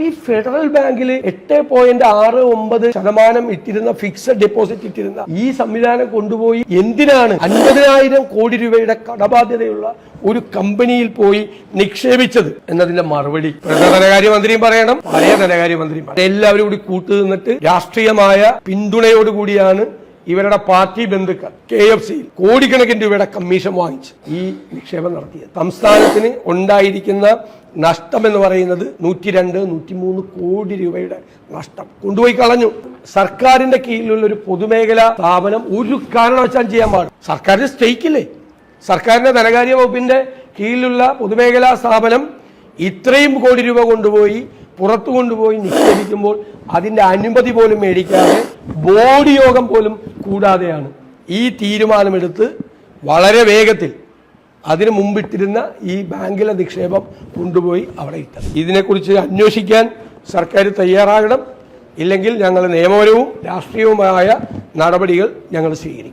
ഈ ഫെഡറൽ ബാങ്കിൽ 8.69% ഇട്ടിരുന്ന ഫിക്സഡ് ഡെപ്പോസിറ്റ് ഇട്ടിരുന്ന ഈ സംവിധാനം കൊണ്ടുപോയി എന്തിനാണ് 50,000 കോടി രൂപയുടെ കടബാധ്യതയുള്ള ഒരു കമ്പനിയിൽ പോയി നിക്ഷേപിച്ചത് എന്നതിന്റെ മറുപടി ധനകാര്യമന്ത്രിയും പറയണം, പഴയ ധനകാര്യമന്ത്രിയും പറയണം. എല്ലാവരും കൂടി കൂട്ടുനിന്നിട്ട് രാഷ്ട്രീയമായ പിന്തുണയോടുകൂടിയാണ് ഇവരുടെ പാർട്ടി ബന്ധുക്കൾ KFC കോടിക്കണക്കിന് രൂപയുടെ കമ്മീഷൻ വാങ്ങിച്ച് ഈ നിക്ഷേപം നടത്തിയത്. സംസ്ഥാനത്തിന് ഉണ്ടായിരിക്കുന്ന നഷ്ടം എന്ന് പറയുന്നത് 102-103 കോടി രൂപയുടെ നഷ്ടം കൊണ്ടുപോയി കളഞ്ഞു. സർക്കാരിന്റെ കീഴിലുള്ള ഒരു പൊതുമേഖലാ സ്ഥാപനം ഒരു കാരണവശാലും ചെയ്യാൻ പാടില്ല. സർക്കാരിന് സ്റ്റേക്കില്ലേ? സർക്കാരിന്റെ ധനകാര്യ വകുപ്പിന്റെ കീഴിലുള്ള പൊതുമേഖലാ സ്ഥാപനം ഇത്രയും കോടി രൂപ കൊണ്ടുപോയി പുറത്തു കൊണ്ടുപോയി നിക്ഷേപിക്കുമ്പോൾ അതിന്റെ അനുമതി പോലും മേടിക്കാതെ ബോർഡ് യോഗം പോലും കൂടാതെയാണ് ഈ തീരുമാനമെടുത്ത് വളരെ വേഗത്തിൽ അതിനു മുമ്പിട്ടിരുന്ന ഈ ബാങ്കിലെ നിക്ഷേപം കൊണ്ടുപോയി അവിടെ ഇട്ടത്. ഇതിനെക്കുറിച്ച് അന്വേഷിക്കാൻ സർക്കാർ തയ്യാറാകണം. ഇല്ലെങ്കിൽ ഞങ്ങൾ നിയമപരവും രാഷ്ട്രീയവുമായ നടപടികൾ ഞങ്ങൾ സ്വീകരിക്കും.